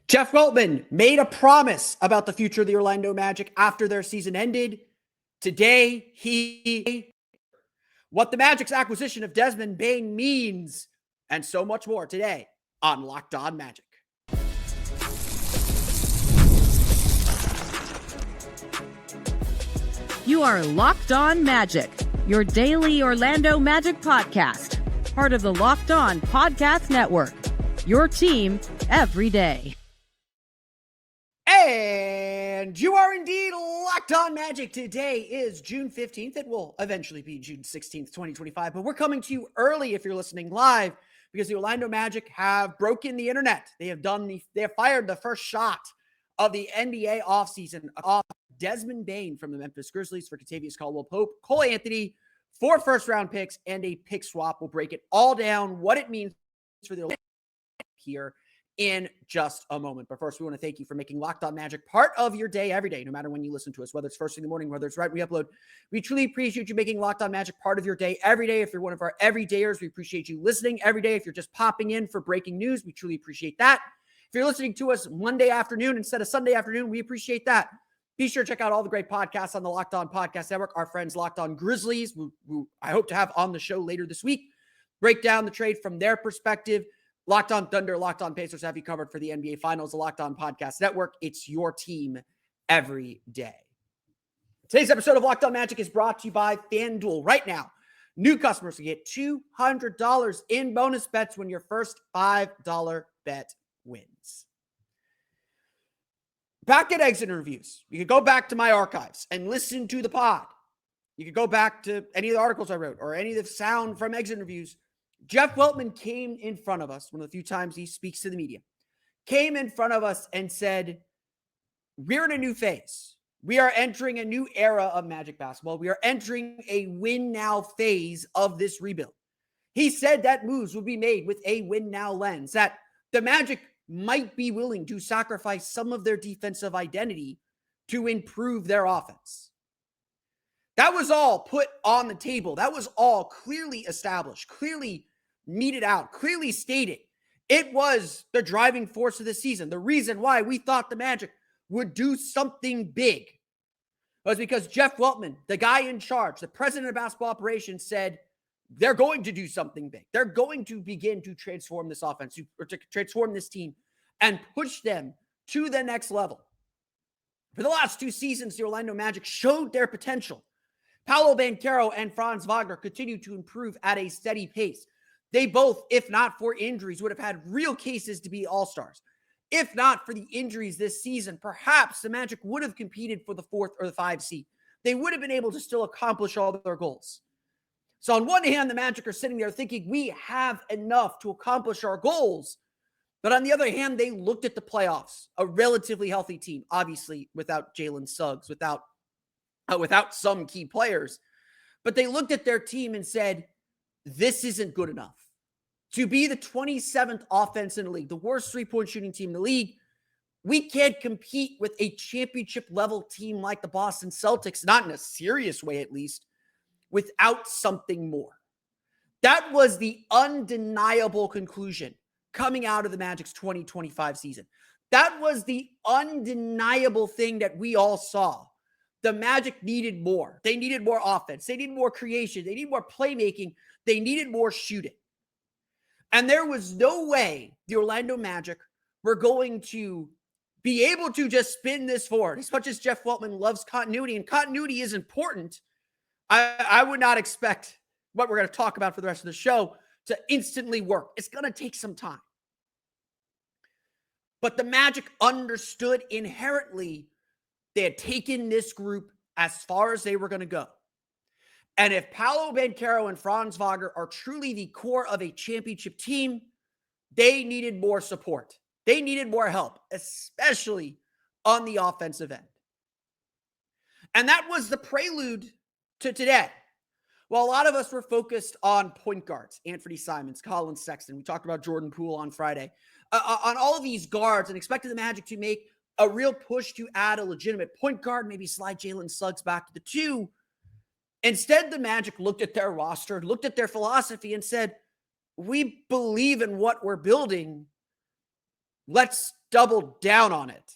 Jeff Weltman made a promise about the future of the Orlando Magic after their season ended. Today, what the Magic's acquisition of Desmond Bane means, and so much more today on Locked On Magic. You are Locked On Magic, your daily Orlando Magic podcast, part of the Locked On Podcast Network, your team every day. And you are indeed Locked On Magic. Today is June 15th. It will eventually be June 16th, 2025. But we're coming to you early if you're listening live because the Orlando Magic have broken the internet. They have fired the first shot of the NBA offseason off Desmond Bane from the Memphis Grizzlies for Kentavious Caldwell-Pope, Cole Anthony, 4 first-round picks, and a pick swap. We'll break it all down, what it means for the here in just a moment. But first, we want to thank you for making Locked On Magic part of your day every day, no matter when you listen to us, whether it's first thing in the morning, whether it's right when we upload. We truly appreciate you making Locked On Magic part of your day every day. If you're one of our everydayers, we appreciate you listening every day. If you're just popping in for breaking news, we truly appreciate that. If you're listening to us Monday afternoon instead of Sunday afternoon, we appreciate that. Be sure to check out all the great podcasts on the Locked On Podcast Network. Our friends Locked On Grizzlies, who I hope to have on the show later this week, break down the trade from their perspective. Locked On Thunder, Locked On Pacers have you covered for the NBA Finals. The Locked On Podcast Network, it's your team every day. Today's episode of Locked On Magic is brought to you by FanDuel. Right now, new customers can get $200 in bonus bets when your first $5 bet wins. Back at exit interviews, you could go back to my archives and listen to the pod. You could go back to any of the articles I wrote or any of the sound from exit interviews. Jeff Weltman came in front of us, one of the few times he speaks to the media, came in front of us and said, we're in a new phase. We are entering a new era of Magic basketball. We are entering a win-now phase of this rebuild. He said that moves would be made with a win-now lens, that the Magic might be willing to sacrifice some of their defensive identity to improve their offense. That was all put on the table. That was all clearly established, clearly meted out, clearly stated. It was the driving force of the season. The reason why we thought the Magic would do something big was because Jeff Weltman, the guy in charge, the president of basketball operations, said they're going to do something big. They're going to begin to transform this offense, or to transform this team and push them to the next level. For the last 2 seasons, the Orlando Magic showed their potential. Paolo, Banchero, and Franz Wagner continue to improve at a steady pace. They both, if not for injuries, would have had real cases to be all-stars. If not for the injuries this season, perhaps the Magic would have competed for the 4th or the 5th seed. They would have been able to still accomplish all their goals. So on one hand, the Magic are sitting there thinking we have enough to accomplish our goals. But on the other hand, they looked at the playoffs, a relatively healthy team, obviously without Jalen Suggs, without some key players. But they looked at their team and said, this isn't good enough. To be the 27th offense in the league, the worst three-point shooting team in the league, we can't compete with a championship-level team like the Boston Celtics, not in a serious way at least, without something more. That was the undeniable conclusion coming out of the Magic's 2025 season. That was the undeniable thing that we all saw. The Magic needed more. They needed more offense. They needed more creation. They needed more playmaking. They needed more shooting. And there was no way the Orlando Magic were going to be able to just spin this forward. As much as Jeff Weltman loves continuity, and continuity is important, I would not expect what we're going to talk about for the rest of the show to instantly work. It's going to take some time. But the Magic understood inherently they had taken this group as far as they were going to go. And if Paolo, Banchero, and Franz Wagner are truly the core of a championship team, they needed more support. They needed more help, especially on the offensive end. And that was the prelude to today. While a lot of us were focused on point guards, Anthony Simons, Colin Sexton, we talked about Jordan Poole on Friday, on all of these guards and expected the Magic to make a real push to add a legitimate point guard, maybe slide Jalen Suggs back to the 2. Instead, the Magic looked at their roster, looked at their philosophy and said, we believe in what we're building. Let's doubled down on it.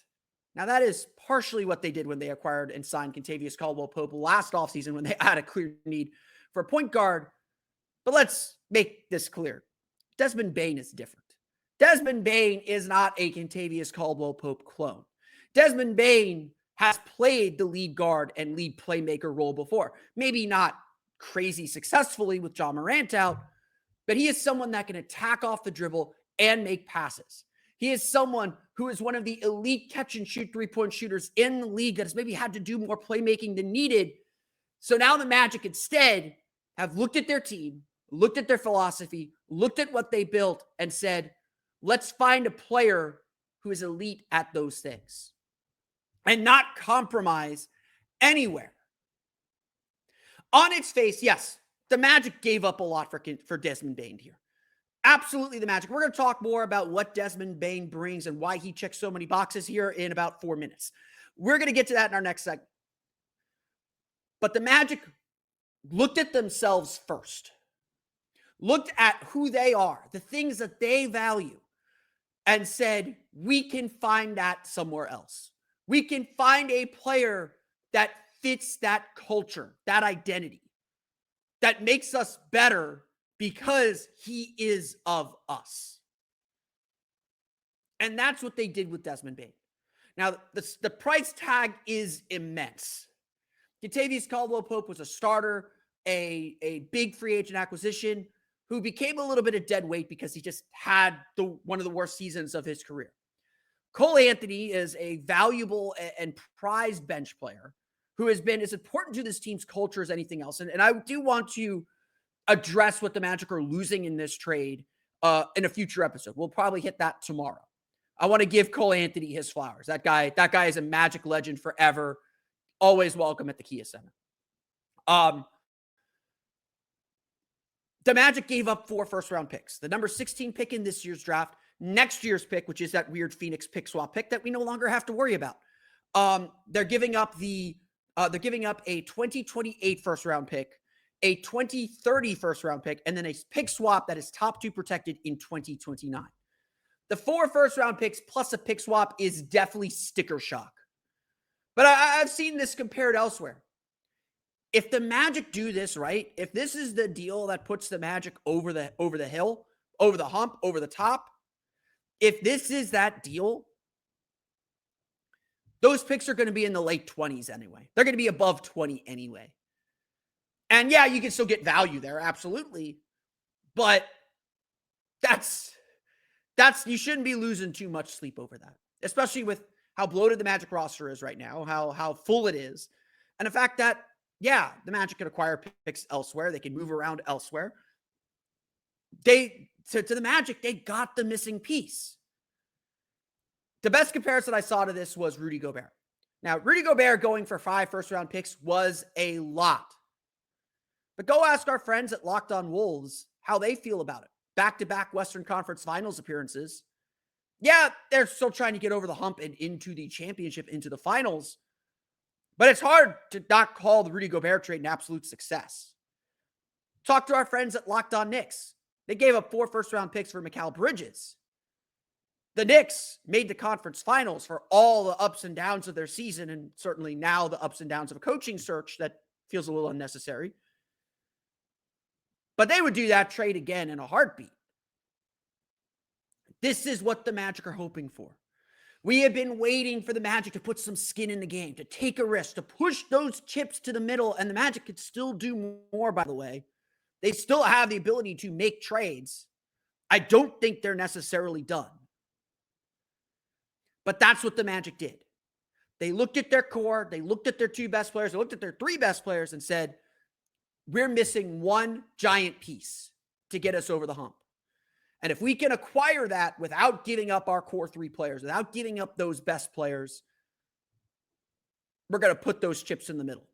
Now, that is partially what they did when they acquired and signed Kentavious Caldwell-Pope last offseason when they had a clear need for a point guard. But let's make this clear. Desmond Bane is different. Desmond Bane is not a Kentavious Caldwell-Pope clone. Desmond Bane has played the lead guard and lead playmaker role before. Maybe not crazy successfully with John Morant out, but he is someone that can attack off the dribble and make passes. He is someone who is one of the elite catch-and-shoot three-point shooters in the league that has maybe had to do more playmaking than needed. So now the Magic instead have looked at their team, looked at their philosophy, looked at what they built, and said, let's find a player who is elite at those things and not compromise anywhere. On its face, yes, the Magic gave up a lot for Desmond Bane here. Absolutely the Magic. We're going to talk more about what Desmond Bane brings and why he checks so many boxes here in about 4 minutes. We're going to get to that in our next segment. But the Magic looked at themselves first, looked at who they are, the things that they value, and said, we can find that somewhere else. We can find a player that fits that culture, that identity, that makes us better because he is of us. And that's what they did with Desmond Bane. Now, the price tag is immense. Kentavious Caldwell-Pope was a starter, a big free agent acquisition, who became a little bit of dead weight because he just had one of the worst seasons of his career. Cole Anthony is a valuable and prized bench player who has been as important to this team's culture as anything else. And I do want to address what the Magic are losing in this trade in a future episode. We'll probably hit that tomorrow. I want to give Cole Anthony his flowers. That guy is a Magic legend forever. Always welcome at the Kia Center. The Magic gave up 4 first-round picks. The number 16 pick in this year's draft, next year's pick, which is that weird Phoenix pick swap pick that we no longer have to worry about. They're giving up a 2028 first-round pick, a 2030 first-round pick, and then a pick swap that is top 2 protected in 2029. The 4 first-round picks plus a pick swap is definitely sticker shock. But I've seen this compared elsewhere. If the Magic do this right, if this is the deal that puts the Magic over the hill, over the hump, over the top, if this is that deal, those picks are going to be in the late 20s anyway. They're going to be above 20 anyway. And yeah, you can still get value there, absolutely. But that's you shouldn't be losing too much sleep over that, especially with how bloated the Magic roster is right now, how full it is, and the fact that, yeah, the Magic can acquire picks elsewhere. They can move around elsewhere. To the Magic, they got the missing piece. The best comparison I saw to this was Rudy Gobert. Now, Rudy Gobert going for 5 first-round picks was a lot. But go ask our friends at Locked On Wolves how they feel about it. Back-to-back Western Conference Finals appearances. Yeah, they're still trying to get over the hump and into the championship, into the finals. But it's hard to not call the Rudy Gobert trade an absolute success. Talk to our friends at Locked On Knicks. They gave up 4 first-round picks for Mikal Bridges. The Knicks made the conference finals for all the ups and downs of their season, and certainly now the ups and downs of a coaching search that feels a little unnecessary. But they would do that trade again in a heartbeat. This is what the Magic are hoping for. We have been waiting for the Magic to put some skin in the game, to take a risk, to push those chips to the middle, and the Magic could still do more, by the way. They still have the ability to make trades. I don't think they're necessarily done. But that's what the Magic did. They looked at their core, they looked at their 2 best players, they looked at their 3 best players and said, we're missing one giant piece to get us over the hump. And if we can acquire that without giving up our core 3 players, without giving up those best players, we're going to put those chips in the middle.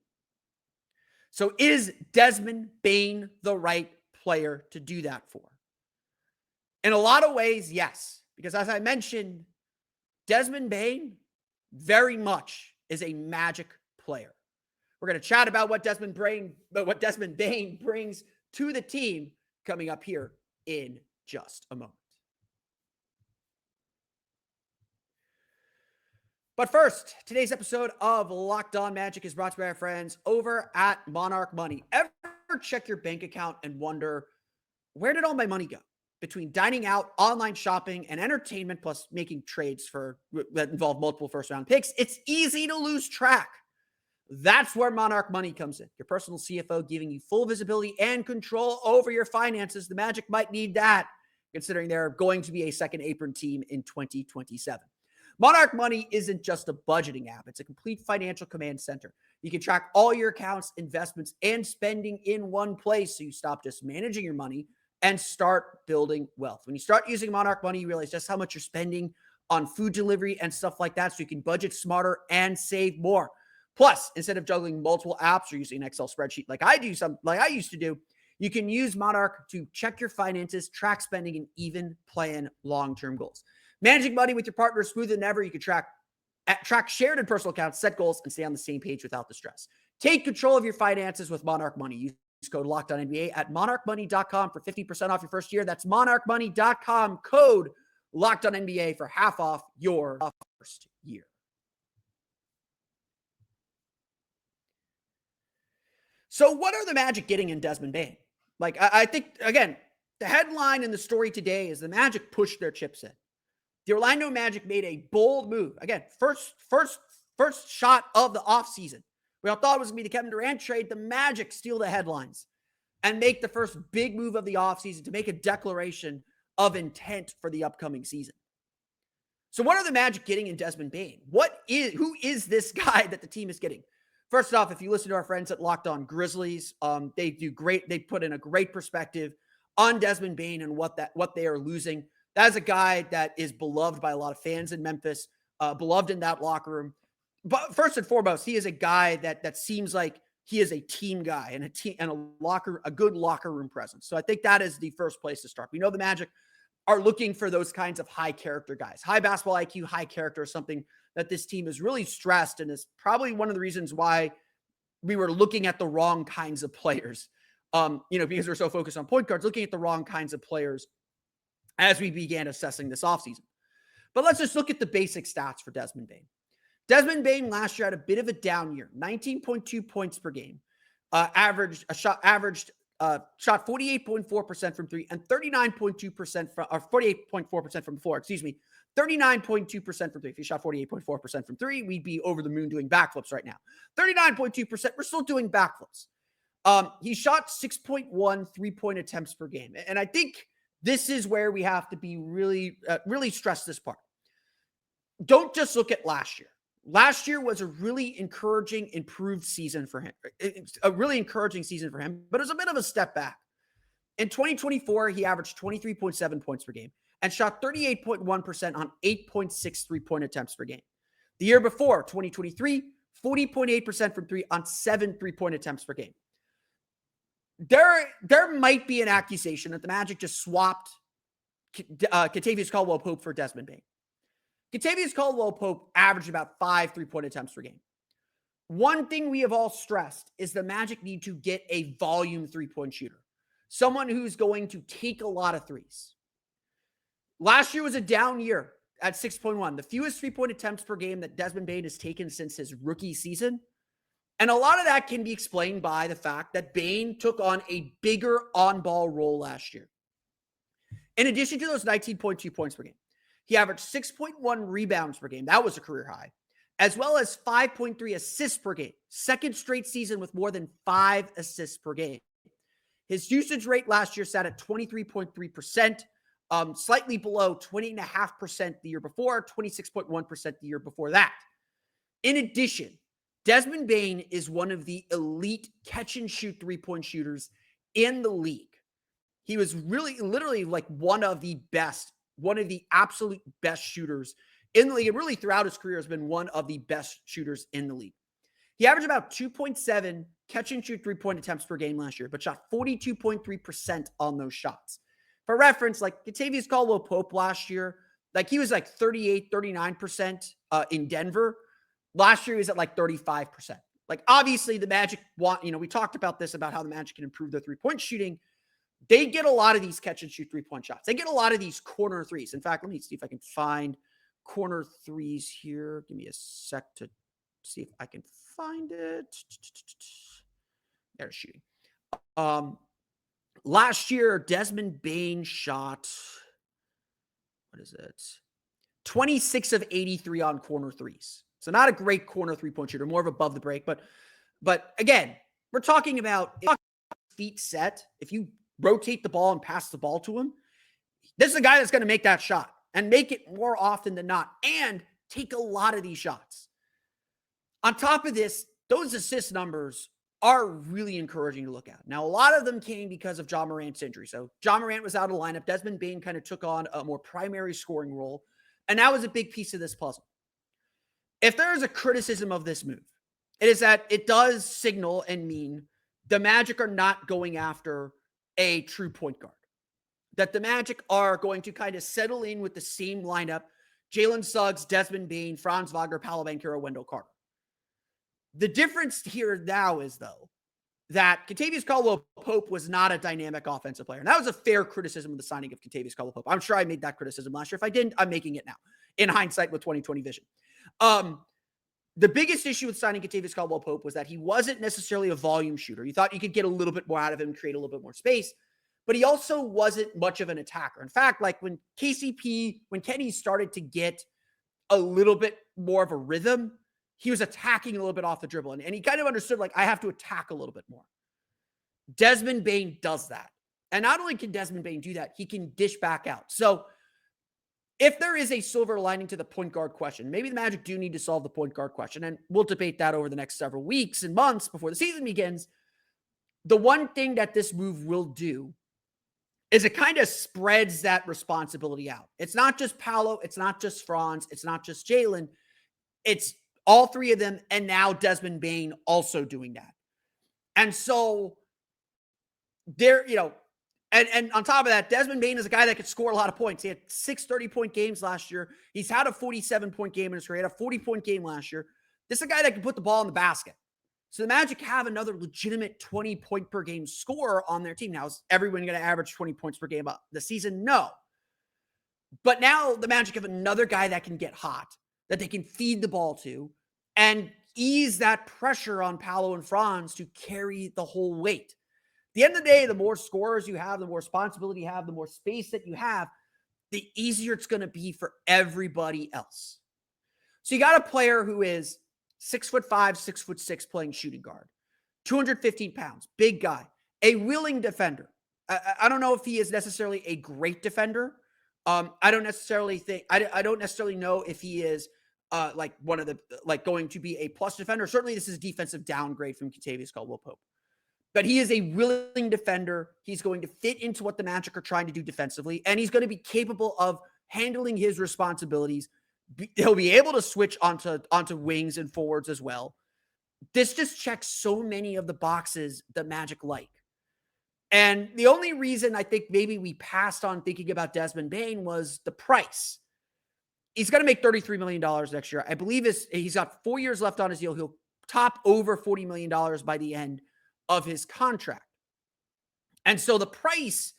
So is Desmond Bane the right player to do that for? In a lot of ways, yes. Because as I mentioned, Desmond Bane very much is a Magic player. We're going to chat about what Desmond Bane brings to the team coming up here in just a moment. But first, today's episode of Locked On Magic is brought to you by our friends over at Monarch Money. Ever check your bank account and wonder, where did all my money go? Between dining out, online shopping, and entertainment, plus making trades that involve multiple first-round picks, it's easy to lose track. That's where Monarch Money comes in. Your personal CFO giving you full visibility and control over your finances. The Magic might need that, considering they're going to be a second apron team in 2027. Monarch Money isn't just a budgeting app. It's a complete financial command center. You can track all your accounts, investments, and spending in one place, so you stop just managing your money and start building wealth. When you start using Monarch Money, you realize just how much you're spending on food delivery and stuff like that, so you can budget smarter and save more. Plus, instead of juggling multiple apps or using an Excel spreadsheet like I used to do, you can use Monarch to check your finances, track spending, and even plan long-term goals. Managing money with your partner is smoother than ever. You can track shared and personal accounts, set goals, and stay on the same page without the stress. Take control of your finances with Monarch Money. Use code LOCKEDONNBA at monarchmoney.com for 50% off your first year. That's monarchmoney.com, code LOCKEDONNBA for half off your first year. So what are the Magic getting in Desmond Bane? I think, again, the headline and the story today is the Magic pushed their chips in. The Orlando Magic made a bold move. Again, first shot of the offseason. We all thought it was going to be the Kevin Durant trade. The Magic steal the headlines and make the first big move of the offseason to make a declaration of intent for the upcoming season. So what are the Magic getting in Desmond Bane? Who is this guy that the team is getting? First off, if you listen to our friends at Locked On Grizzlies, they do great. They put in a great perspective on Desmond Bane and what they are losing. That is a guy that is beloved by a lot of fans in Memphis, beloved in that locker room. But first and foremost, he is a guy that seems like he is a team guy and a good locker room presence. So I think that is the first place to start. We know the Magic are looking for those kinds of high character guys. High basketball IQ, high character is something that this team is really stressed, and is probably one of the reasons why we were looking at the wrong kinds of players. Because we're so focused on point guards, looking at the wrong kinds of players as we began assessing this offseason. But let's just look at the basic stats for Desmond Bane. Desmond Bane last year had a bit of a down year, 19.2 points per game, shot 48.4% from three and 39.2% from, or 48.4% from the floor, 39.2% from three. If you shot 48.4% from three, we'd be over the moon doing backflips right now. 39.2%, we're still doing backflips. He shot 6.1 3-point attempts per game. And I think this is where we have to be really stress this part. Don't just look at last year. Last year was a really encouraging, improved season for him. It's a really encouraging season for him, but it was a bit of a step back. In 2024, he averaged 23.7 points per game and shot 38.1% on 8.6 3-point attempts per game. The year before, 2023, 40.8% from three on 7 3-point attempts per game. There might be an accusation that the Magic just swapped Kentavious Caldwell-Pope for Desmond Bane. Kentavious Caldwell-Pope averaged about 5 3-point attempts per game. One thing we have all stressed is the Magic need to get a volume 3-point shooter. Someone who's going to take a lot of threes. Last year was a down year at 6.1, the fewest 3-point attempts per game that Desmond Bane has taken since his rookie season. And a lot of that can be explained by the fact that Bane took on a bigger on-ball role last year. In addition to those 19.2 points per game, he averaged 6.1 rebounds per game. That was a career high, as well as 5.3 assists per game. Second straight season with more than 5 assists per game. His usage rate last year sat at 23.3%, slightly below 20.5% the year before, 26.1% the year before that. In addition, Desmond Bane is one of the elite catch-and-shoot 3-point shooters in the league. He was literally like one of the absolute best shooters in the league, and really throughout his career has been one of the best shooters in the league. He averaged about 2.7 catch-and-shoot 3-point attempts per game last year, but shot 42.3% on those shots. For reference, like Kentavious Caldwell-Pope last year, he was 38, 39% in Denver. Last year, he was at 35%. Obviously, the Magic we talked about this, about how the Magic can improve their 3-point shooting. They get a lot of these catch-and-shoot 3-point shots. They get a lot of these corner threes. In fact, let me see if I can find corner threes here. Give me a sec to see if I can find it. There's shooting. Last year, Desmond Bane shot, what is it? 26 of 83 on corner threes. So not a great corner three-point shooter, more of above the break. But again, we're talking about feet set. If you rotate the ball and pass the ball to him, this is a guy that's going to make that shot and make it more often than not and take a lot of these shots. On top of this, those assist numbers are really encouraging to look at. Now, a lot of them came because of Ja Morant's injury. So Ja Morant was out of the lineup. Desmond Bane kind of took on a more primary scoring role, and that was a big piece of this puzzle. If there is a criticism of this move, it is that it does signal and mean the Magic are not going after a true point guard. That the Magic are going to kind of settle in with the same lineup: Jalen Suggs, Desmond Bane, Franz Wagner, Paolo Banchero, Wendell Carter. The difference here now is, though, that Kentavious Caldwell-Pope was not a dynamic offensive player. And that was a fair criticism of the signing of Kentavious Caldwell-Pope. I'm sure I made that criticism last year. If I didn't, I'm making it now, in hindsight with 2020 vision. The biggest issue with signing Kentavious Caldwell-Pope was that he wasn't necessarily a volume shooter. You thought you could get a little bit more out of him, create a little bit more space, but he also wasn't much of an attacker. In fact, like when Kenny started to get a little bit more of a rhythm, he was attacking a little bit off the dribble. And he kind of understood, like, I have to attack a little bit more. Desmond Bane does that. And not only can Desmond Bane do that, he can dish back out. So if there is a silver lining to the point guard question, maybe the Magic do need to solve the point guard question. And we'll debate that over the next several weeks and months before the season begins. The one thing that this move will do is it kind of spreads that responsibility out. It's not just Paolo. It's not just Franz. It's not just Jalen. It's all three of them, and now Desmond Bane also doing that. And so there, and on top of that, Desmond Bane is a guy that could score a lot of points. He had 6 30-point games last year. He's had a 47-point game in his career. He had a 40-point game last year. This is a guy that can put the ball in the basket. So the Magic have another legitimate 20-point per game scorer on their team. Now, is everyone going to average 20 points per game the season? No. But now the Magic have another guy that can get hot, that they can feed the ball to and ease that pressure on Paolo and Franz to carry the whole weight. At the end of the day, the more scorers you have, the more responsibility you have, the more space that you have, the easier it's going to be for everybody else. So you got a player who is 6'5", 6'6", playing shooting guard, 215 pounds, big guy, a willing defender. I don't know if he is necessarily a great defender. I don't necessarily know if he is going to be a plus defender. Certainly this is a defensive downgrade from Kentavious Caldwell-Pope. But he is a willing defender. He's going to fit into what the Magic are trying to do defensively, and he's going to be capable of handling his responsibilities. He'll be able to switch onto wings and forwards as well. This just checks so many of the boxes that Magic like. And the only reason I think maybe we passed on thinking about Desmond Bane was the price. He's going to make $33 million next year. I believe he's got 4 years left on his deal. He'll top over $40 million by the end of his contract. And so the price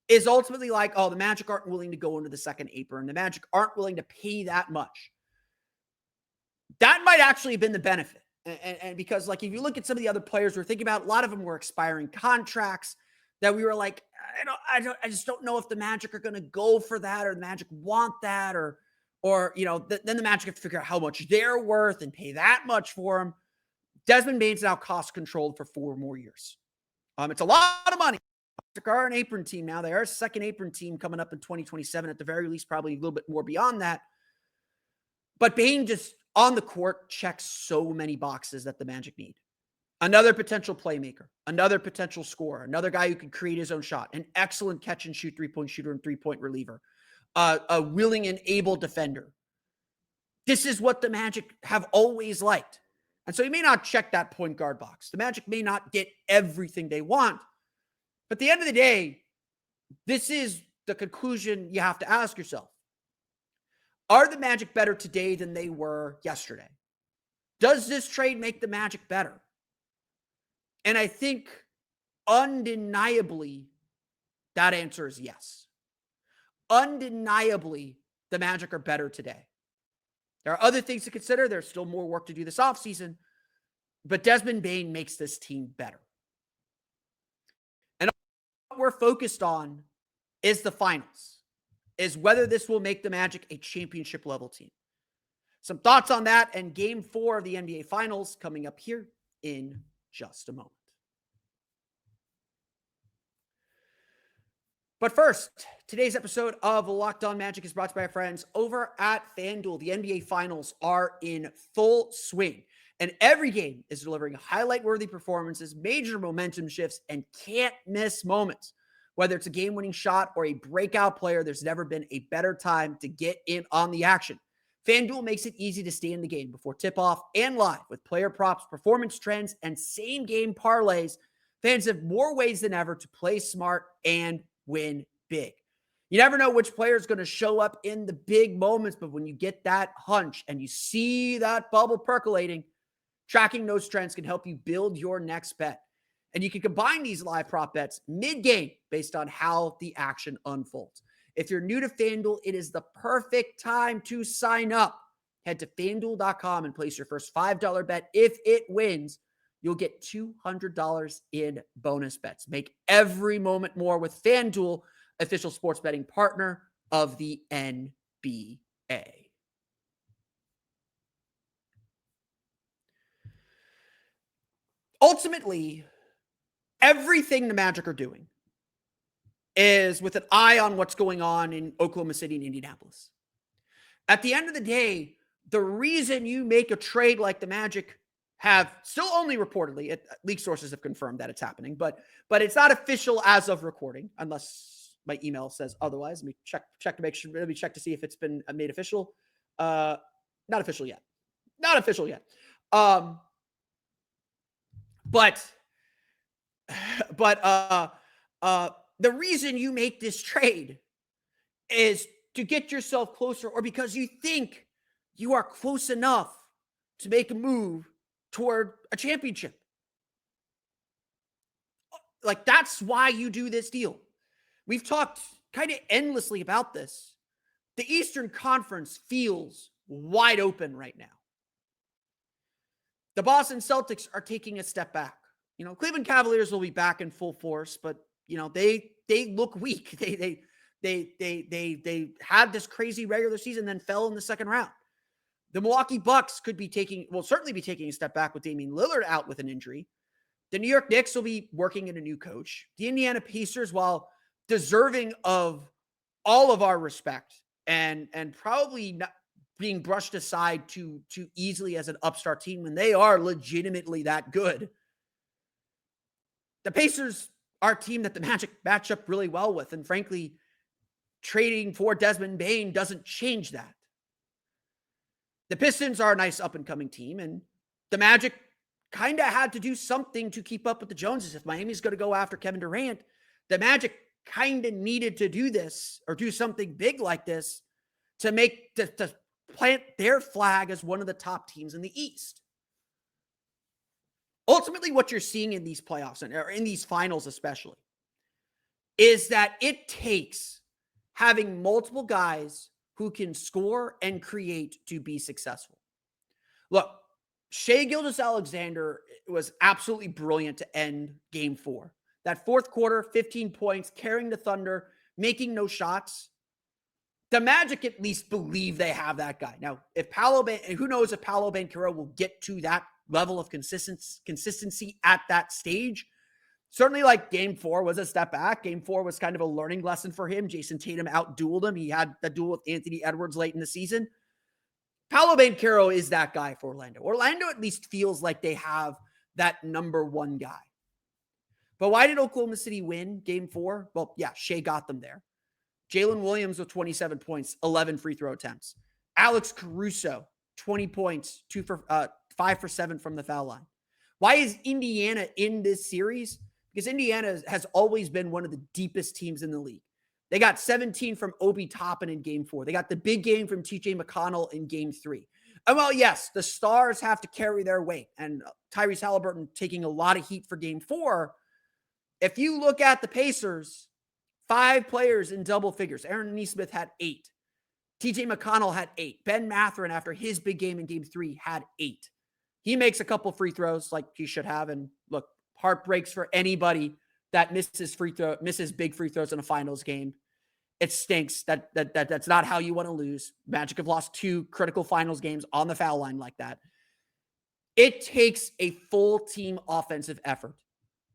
is ultimately like, oh, the Magic aren't willing to go into the second apron. The Magic aren't willing to pay that much. That might actually have been the benefit. And because, like, if you look at some of the other players we're thinking about, a lot of them were expiring contracts that we were like, I just don't know if the Magic are going to go for that, or the Magic want that, or then the Magic have to figure out how much they're worth and pay that much for them. Desmond Bane's now cost controlled for 4 more years. It's a lot of money. They are an apron team now. They are a second apron team coming up in 2027, at the very least, probably a little bit more beyond that. But Bane just on the court checks so many boxes that the Magic need. Another potential playmaker, another potential scorer, another guy who can create his own shot, an excellent catch and shoot 3-point shooter and 3-point reliever, a willing and able defender. This is what the Magic have always liked. And so he may not check that point guard box. The Magic may not get everything they want. But at the end of the day, this is the conclusion you have to ask yourself. Are the Magic better today than they were yesterday? Does this trade make the Magic better? And I think undeniably that answer is yes. Undeniably, the Magic are better today. There are other things to consider. There's still more work to do this offseason, but Desmond Bane makes this team better. And what we're focused on is the finals, is whether this will make the Magic a championship level team. Some thoughts on that and game 4 of the NBA Finals coming up here in just a moment. But first, today's episode of Locked On Magic is brought to you by our friends over at FanDuel. The NBA Finals are in full swing, and every game is delivering highlight-worthy performances, major momentum shifts, and can't-miss moments. Whether it's a game-winning shot or a breakout player, there's never been a better time to get in on the action. FanDuel makes it easy to stay in the game before tip-off and live with player props, performance trends, and same-game parlays. Fans have more ways than ever to play smart and win big. You never know which player is going to show up in the big moments, but when you get that hunch and you see that bubble percolating, tracking those trends can help you build your next bet. And you can combine these live prop bets mid-game based on how the action unfolds. If you're new to FanDuel, it is the perfect time to sign up. Head to FanDuel.com and place your first $5 bet. If it wins, you'll get $200 in bonus bets. Make every moment more with FanDuel, official sports betting partner of the NBA. Ultimately, everything the Magic are doing is with an eye on what's going on in Oklahoma City and Indianapolis. At the end of the day, the reason you make a trade like the Magic have still only reportedly, leak sources have confirmed that it's happening, but it's not official as of recording, unless my email says otherwise. Let me check to make sure. Let me check to see if it's been made official. Not official yet. Not official yet. But the reason you make this trade is to get yourself closer, or because you think you are close enough to make a move toward a championship. Like, that's why you do this deal. We've talked kind of endlessly about this. The Eastern Conference feels wide open right now. The Boston Celtics are taking a step back. You know, Cleveland Cavaliers will be back in full force, but you know, they look weak. They had this crazy regular season, then fell in the second round. The Milwaukee Bucks will certainly be taking a step back with Damian Lillard out with an injury. The New York Knicks will be working in a new coach. The Indiana Pacers, while deserving of all of our respect and probably not being brushed aside too easily as an upstart team when they are legitimately that good, the Pacers are a team that the Magic match up really well with. And frankly, trading for Desmond Bane doesn't change that. The Pistons are a nice up-and-coming team, and the Magic kind of had to do something to keep up with the Joneses. If Miami's going to go after Kevin Durant, the Magic kind of needed to do this or do something big like this to plant their flag as one of the top teams in the East. Ultimately, what you're seeing in these playoffs, or in these finals especially, is that it takes having multiple guys who can score and create to be successful. Look, Shai Gilgeous-Alexander was absolutely brilliant to end game 4. That fourth quarter, 15 points, carrying the Thunder, making no shots. The Magic at least believe they have that guy. Now, who knows if Paolo Banchero will get to that level of consistency at that stage. Certainly, like, game 4 was a step back. Game 4 was kind of a learning lesson for him. Jason Tatum out-dueled him. He had the duel with Anthony Edwards late in the season. Paolo Banchero is that guy for Orlando. Orlando at least feels like they have that number one guy. But why did Oklahoma City win game 4? Well, yeah, Shai got them there. Jalen Williams with 27 points, 11 free throw attempts. Alex Caruso, 20 points, 5 for 7 from the foul line. Why is Indiana in this series? Because Indiana has always been one of the deepest teams in the league. They got 17 from Obi Toppin in game 4. They got the big game from TJ McConnell in game 3. And well, yes, the stars have to carry their weight. And Tyrese Halliburton taking a lot of heat for game 4. If you look at the Pacers, 5 players in double figures. Aaron Nesmith had 8. TJ McConnell had 8. Ben Mathurin, after his big game in game 3, had 8. He makes a couple free throws like he should have. And look, heartbreaks for anybody that misses big free throws in a finals game. It stinks. That's not how you want to lose. Magic have lost 2 critical finals games on the foul line like that. It takes a full team offensive effort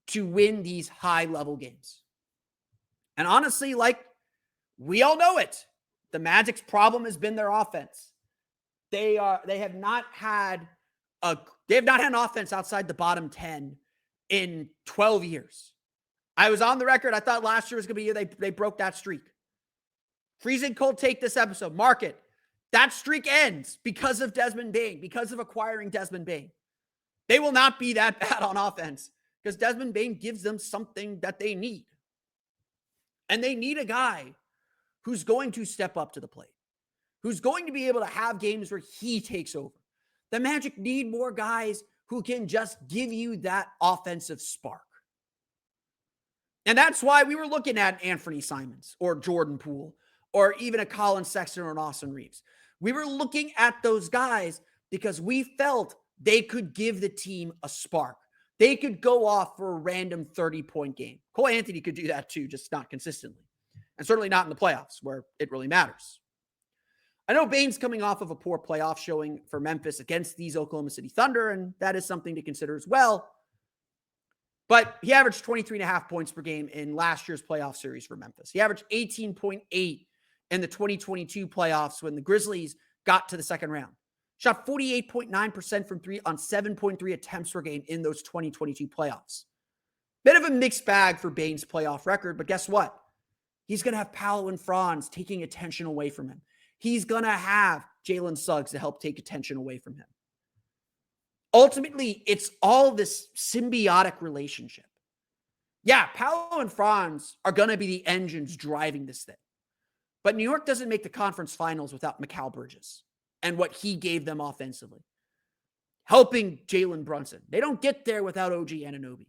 to win these high-level games. And honestly, like, we all know it. The Magic's problem has been their offense. They have not had an offense outside the bottom 10 in 12 years. I was on the record. I thought last year was going to be the year they broke that streak. Freezing cold take this episode. Mark it. That streak ends because of Desmond Bane, because of acquiring Desmond Bane. They will not be that bad on offense because Desmond Bane gives them something that they need. And they need a guy who's going to step up to the plate, who's going to be able to have games where he takes over. The Magic need more guys who can just give you that offensive spark. And that's why we were looking at Anthony Simons or Jordan Poole or even a Colin Sexton or an Austin Reeves. We were looking at those guys because we felt they could give the team a spark. They could go off for a random 30-point game. Cole Anthony could do that too, just not consistently. And certainly not in the playoffs where it really matters. I know Bane's coming off of a poor playoff showing for Memphis against these Oklahoma City Thunder, and that is something to consider as well. But he averaged 23.5 points per game in last year's playoff series for Memphis. He averaged 18.8 in the 2022 playoffs when the Grizzlies got to the second round. Shot 48.9% from 3 on 7.3 attempts per game in those 2022 playoffs. Bit of a mixed bag for Bane's playoff record, but guess what? He's going to have Paolo and Franz taking attention away from him. He's going to have Jalen Suggs to help take attention away from him. Ultimately, it's all this symbiotic relationship. Yeah, Paolo and Franz are going to be the engines driving this thing. But New York doesn't make the conference finals without Mikal Bridges and what he gave them offensively. Helping Jalen Brunson. They don't get there without OG Anunoby.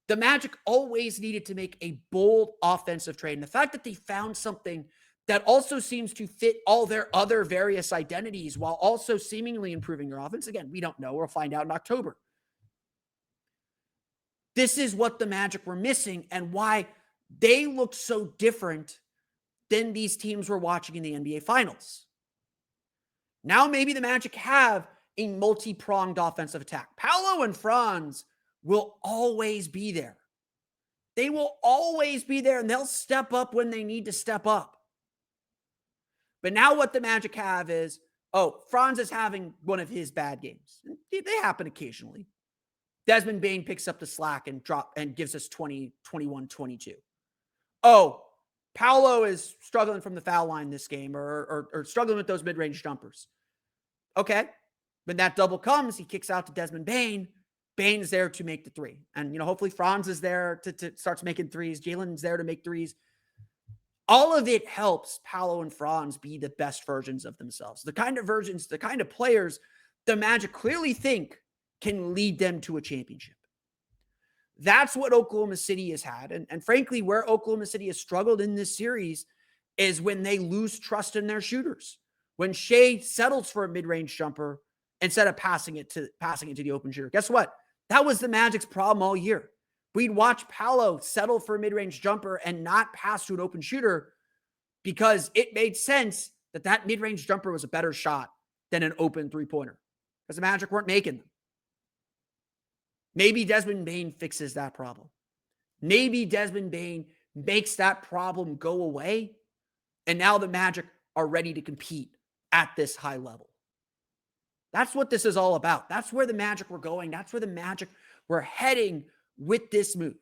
The Magic always needed to make a bold offensive trade. And the fact that they found something that also seems to fit all their other various identities while also seemingly improving their offense. Again, we don't know. We'll find out in October. This is what the Magic were missing and why they looked so different than these teams we're watching in the NBA Finals. Now maybe the Magic have a multi-pronged offensive attack. Paolo and Franz will always be there. They will always be there, and they'll step up when they need to step up. But now what the Magic have is, Franz is having one of his bad games. They happen occasionally. Desmond Bane picks up the slack and gives us 20, 21, 22. Paolo is struggling from the foul line this game or struggling with those mid-range jumpers. Okay. When that double comes, he kicks out to Desmond Bane. Bane's there to make the three. And, hopefully Franz is there to starts making threes. Jalen's there to make threes. All of it helps Paolo and Franz be the best versions of themselves. The kind of players the Magic clearly think can lead them to a championship. That's what Oklahoma City has had. And frankly, where Oklahoma City has struggled in this series is when they lose trust in their shooters. When Shea settles for a mid-range jumper instead of passing it to the open shooter. Guess what? That was the Magic's problem all year. We'd watch Paolo settle for a mid-range jumper and not pass to an open shooter because it made sense that mid-range jumper was a better shot than an open three-pointer because the Magic weren't making them. Maybe Desmond Bane fixes that problem. Maybe Desmond Bane makes that problem go away, and now the Magic are ready to compete at this high level. That's what this is all about. That's where the Magic were going. That's where the Magic were heading with this move.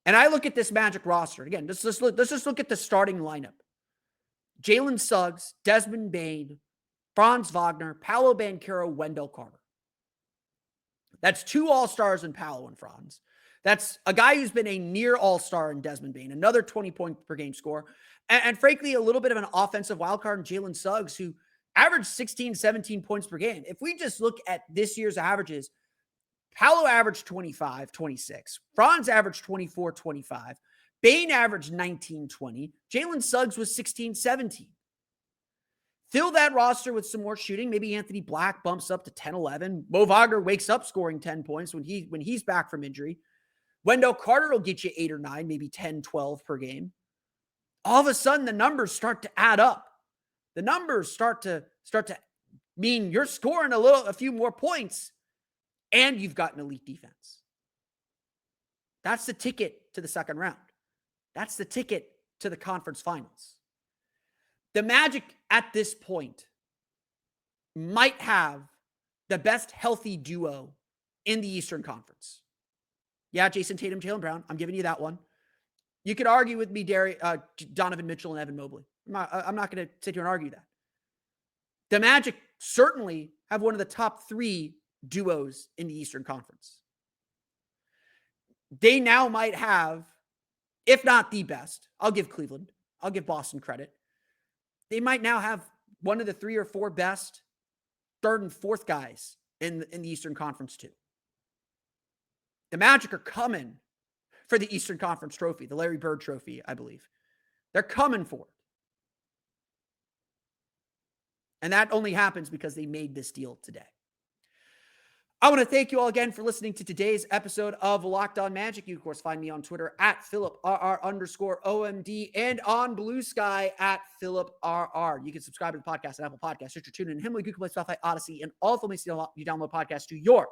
And I look at this Magic roster. Again, let's just look at the starting lineup. Jalen Suggs, Desmond Bane, Franz Wagner, Paolo Banchero, Wendell Carter. That's 2 all-stars in Paolo and Franz. That's a guy who's been a near all-star in Desmond Bane, another 20-point per game score. And frankly, a little bit of an offensive wildcard in Jalen Suggs, who averaged 16, 17 points per game. If we just look at this year's averages, Paolo averaged 25, 26. Franz averaged 24, 25. Bane averaged 19, 20. Jalen Suggs was 16, 17. Fill that roster with some more shooting. Maybe Anthony Black bumps up to 10, 11. Mo Wagner wakes up scoring 10 points when he's back from injury. Wendell Carter will get you 8 or 9, maybe 10, 12 per game. All of a sudden, the numbers start to add up. The numbers start to mean you're scoring a few more points, and you've got an elite defense. That's the ticket to the second round. That's the ticket to the conference finals. The Magic at this point might have the best healthy duo in the Eastern Conference. Yeah, Jason Tatum, Jaylen Brown. I'm giving you that one. You could argue with me, Donovan Mitchell and Evan Mobley. I'm not going to sit here and argue that. The Magic certainly have one of the top 3 duos in the Eastern Conference. They now might have, if not the best, I'll give Cleveland, I'll give Boston credit. They might now have one of the 3 or 4 best third and fourth guys in the Eastern Conference too. The Magic are coming for the Eastern Conference trophy, the Larry Bird trophy, I believe. They're coming for it. And that only happens because they made this deal today. I want to thank you all again for listening to today's episode of Locked On Magic. You, of course, find me on Twitter at PhilipRR_OMD and on Blue Sky at PhilipRR. You can subscribe to the podcast at Apple Podcasts, Stitcher, TuneIn, Himalaya, Google Play, Spotify, Odyssey, and all the places you download podcasts to your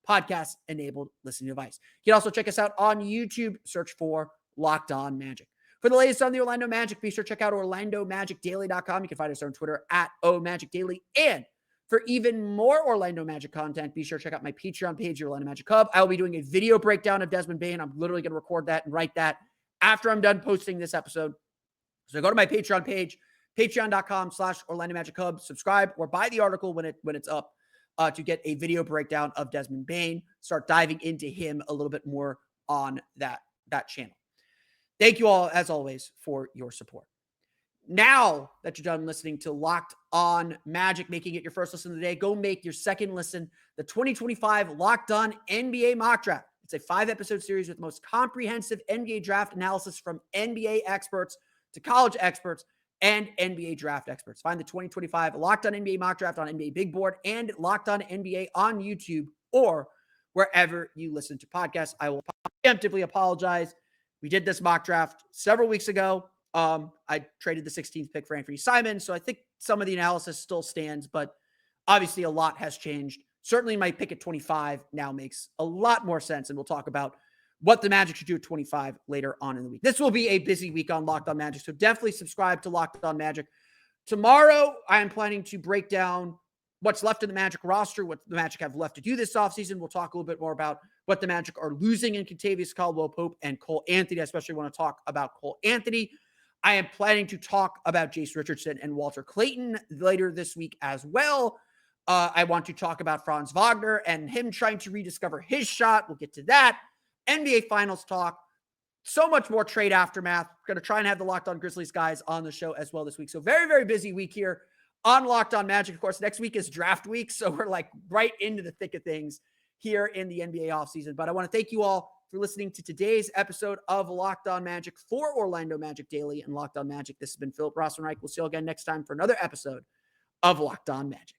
podcast-enabled listening device. You can also check us out on YouTube. Search for Locked On Magic. For the latest on the Orlando Magic, be sure to check out OrlandoMagicDaily.com. You can find us on Twitter at OMagicDaily. And for even more Orlando Magic content, be sure to check out my Patreon page, Orlando Magic Hub. I will be doing a video breakdown of Desmond Bane. I'm literally going to record that and write that after I'm done posting this episode. So go to my Patreon page, patreon.com/Orlando Magic Hub. Subscribe or buy the article when it's up to get a video breakdown of Desmond Bane. Start diving into him a little bit more on that channel. Thank you all, as always, for your support. Now that you're done listening to Locked On Magic, making it your first listen of the day, go make your second listen, the 2025 Locked On NBA Mock Draft. It's a 5-episode series with the most comprehensive NBA draft analysis from NBA experts to college experts and NBA draft experts. Find the 2025 Locked On NBA Mock Draft on NBA Big Board and Locked On NBA on YouTube or wherever you listen to podcasts. I will preemptively apologize. We did this mock draft several weeks ago. I traded the 16th pick for Anthony Simon, so I think some of the analysis still stands, but obviously a lot has changed. Certainly my pick at 25 now makes a lot more sense, and we'll talk about what the Magic should do at 25 later on in the week. This will be a busy week on Locked On Magic, so definitely subscribe to Locked On Magic. Tomorrow, I am planning to break down what's left in the Magic roster, what the Magic have left to do this offseason. We'll talk a little bit more about what the Magic are losing in Kentavious Caldwell-Pope and Cole Anthony. I especially want to talk about Cole Anthony. I am planning to talk about Jace Richardson and Walter Clayton later this week as well. I want to talk about Franz Wagner and him trying to rediscover his shot. We'll get to that. NBA Finals talk. So much more trade aftermath. We're going to try and have the Locked On Grizzlies guys on the show as well this week. So very, very busy week here on Locked On Magic. Of course, next week is draft week, so we're like right into the thick of things here in the NBA offseason. But I want to thank you all for listening to today's episode of Locked On Magic for Orlando Magic Daily and Locked On Magic. This has been Philip Rossman-Reich. We'll see you all again next time for another episode of Locked On Magic.